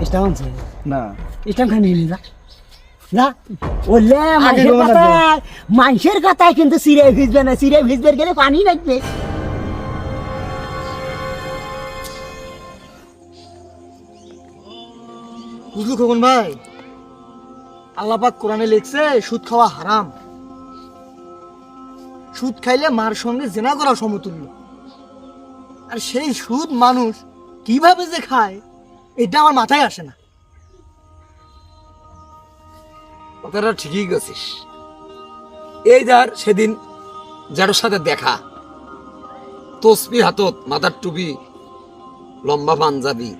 Stamp আছে না stamp খানি নিয়ে যা যা ওলে মানুষের কথায় কিন্তু সিরে ভিজবে না, সিরে ভিজবে গেলে পানি লাগবে। বুঝলু খোকন ভাই, আল্লাহ পাক কোরআনে লিখছে সুদ খাওয়া হারাম, সুদ খাইলে মার সঙ্গে জেনা করা সমতুল্য। আর সেই সুদ মানুষ কিভাবে যে খায় এটা আমার মাথায় আসে না। কথাটা ঠিকই গেছিস। এই যার সেদিন যার সাথে দেখা, তসবি হাতত, মাথার টুপি, লম্বা পাঞ্জাবি,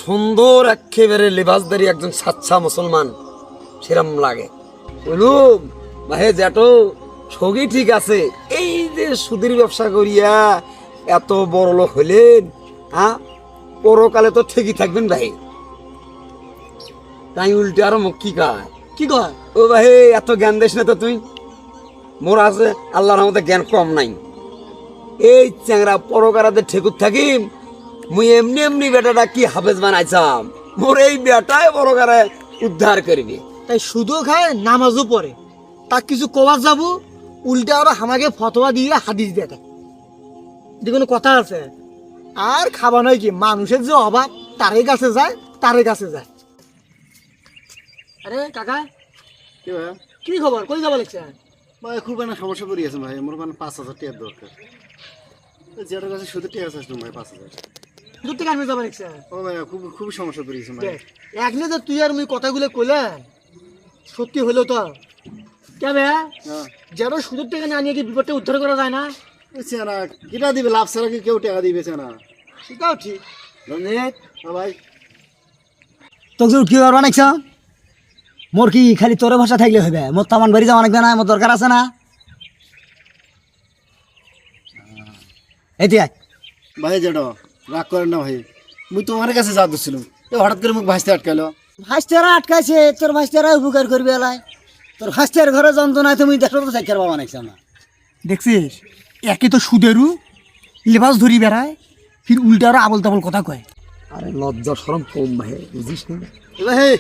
সুন্দর একেবারে লেবাসদারি একজন সাচ্চা মুসলমান সেরম লাগে। বলুম ভাই জ্যাঠো সগি ঠিক আছে, এই যে সুদের ব্যবসা করিয়া এত বড় লোক হইলেন, হ্যাঁ পরকালে তো ঠিকই থাকবেন ভাই। তাই উল্টে আরো মুখ কি কয়, কি কয়? ও ভাই এত জ্ঞান দিস না তো তুই, মোর আছে আল্লাহর রহমতে জ্ঞান কম নাই। এই চ্যাংরা পরকারাতে ঠেকুর থাকিম, মুই এমনি এমনি বেটাটা কি হাফেজ বানাইছাম, মোর এই বেটায় পরকারে উদ্ধার করবি। তাই সুদও খায় নামাজও পড়ে, তা কিছু কবার যাব উল্টে আরো আমাকে ফতোয়া দিয়ে হাদিস দেখে। এটা কোনো কথা আছে? আর খাওয়া নয় কি, মানুষের যে অভাব তারই কাছে যায়, তারই কাছে যায়। আরে কাকা, কি ভাই? কি খবর? কই যাবো লাগছে? ভাই খুব একটা সমস্যা পড়ে গেছে ভাই, আমার মানে 5,000 টাকা দরকার। যেটার কাছে শুধু টাকা চাইছিলাম ভাই 5,000। দূর থেকে আমি যাবো লাগছে। ও ভাই খুব খুব সমস্যা পড়ে গেছে ভাই। একলে যে তুই আর মুই কথাগুলো কইলেন সত্যি হলো তো কেবে হ্যাঁ যারা সুযোগ থেকে না নিয়ে কি বিপদটা উদ্ধার করা যায় না? চেনা কিটা দিবে, লাভ ছাড়া কি কেউ টাকা দিবে চেনা? সেটাও ঠিক। রঞ্জিত ভাই তোকে কি করবা নাকছ? মোর কি খালি তোর ভাষা থাকলে হবে? মোর তো আমার বাড়ি যাওয়া লাগবে না, মোর দরকার আছে না? এটি ভাই যেটা রাগ করেন না ভাই, মুই তোমার কাছে যা দিচ্ছিলাম, হঠাৎ করে মুখ ভাসতে আটকালো। ভাইস্তারা আটকাইছে, তোর ভাইস্তারা উপকার করবে এলাই। তোর ভাইস্তার ঘরে যন্ত্রণায় তুমি দেখো তো চাকর বাবা নাকছ না। দেখছিস, একে তো সুদেরু লেবাস ধরি বেড়ায়, ফির উল্টারা আবল তাবল কথা কয়। আরে লজ্জা শরম কম ভাই, বুঝিস না? এবার হে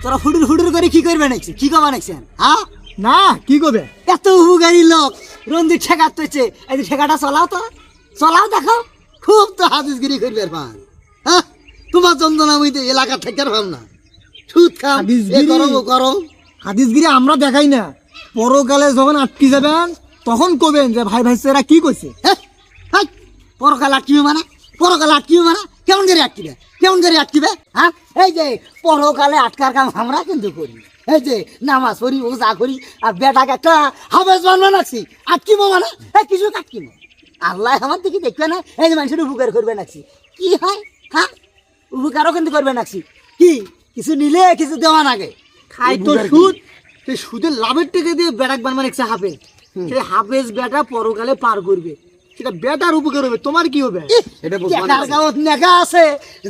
তোরা ফুটুর ফুটুর করে কি করবে নাকছে, কি কমা নাকছেন? হ্যাঁ না কি করবে? এত উপকারী লোক রঞ্জিত ঠেকাত পেয়েছে, এই যে ঠেকাটা চলাও তো, চলাও দেখো। খুব তো হাদিসগিরি করবে পান। হ্যাঁ তোমার যন্ত্রণা মুই এলাকা ঠেকার ভাব না। সুদ খাম হাদিসগিরি? গরম হাদিসগিরি আমরা দেখাই না, পরকালে যখন আটকে যাবেন তখন কবেন যে ভাই ভাই এরা কি কইছে। পরকাল আটকিবে মানে, পরকাল আটকিবে মানে কেমন করে আটকিবে, কেমন করে আটকিবে? হ্যাঁ এই যে পরকালে আটকার কাম আমরা কিন্তু করি, এই যে নামাজ পড়ি, ওজা করি, আর বেটাকে একটা হাফেজ বানানো নাকছি, আটকিবো মানে কিছু আটকিবো। আল্লাহ আমার দিকে দেখবে না, এই যে মানুষের উপকার করবে নাকছি, কি হয়? হ্যাঁ উপকারও কিন্তু করবে নাকছি, কি কিছু নিলে কিছু দেওয়া নাগে। খাই তো সুদ, সেই সুদের লাভের টাকা দিয়ে বেটাক বানবার একটা হাফেজ, সেই হাফেজ বেটা পরকালে পার করবে, সেটা বেটার উপকার হবে, তোমার কি হবে? এটা বুঝবা না। টাকার গাঁত নেকা আছে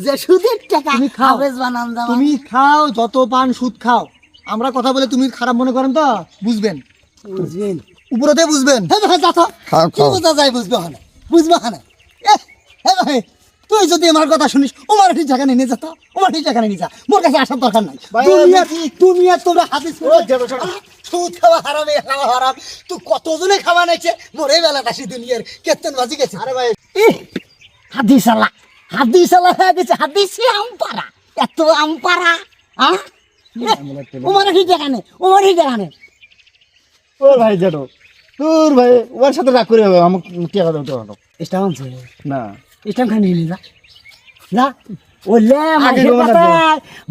যে সুদের টাকা তুমি খাও, হাফেজ বানান দেওয়া। তুমি খাও যত পান সুদ খাও, আমরা কথা বলে তুমি খারাপ মনে করেন তো বুঝবেন, বুঝবেন উপরতে বুঝবেন। কি বোঝা যায় বুঝবে হনে, বুঝবে হনে। ভাই তুই যদি আমার কথা শুনিস, ওমার ঠিক জায়গা নিয়ে যেত, ওমার ঠিক জায়গা নিয়ে যা, মোর কাছে আসার দরকার নাই। দুনিয়া তোমরা হাদিস সুদ খাওয়া হারামে, খাওয়া হারাম, তুই কতজনে খাওয়া নাইছে, মোরে বেলাটা সে দুনিয়ার কেতন বাজি গেছে। আরে ভাই হাদিস আলা হয়ে গেছে, হাদিসে আমপারা, এত আমপারা। হ্যাঁ ওমার ঠিক জায়গা নেই, ওমার ঠিক জায়গা নেই। ও ভাই যেটা তোর ভাই ওর সাথে রাগ করে হবে, আমাকে টাকা দাও তো। ইসলাম আছে না ইসলাম খানি নিয়ে যা যা ওলে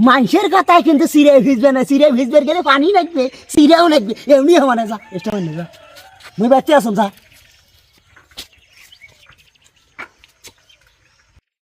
মানুষের কথায় কিন্তু সিরে ভিজবে না, সিরে ভিজবে গেলে পানি লাগবে, সিরেও লাগবে, এমনি মানে যা ইসলাম নিয়ে যা, মুই বাচ্চা আসুন যা।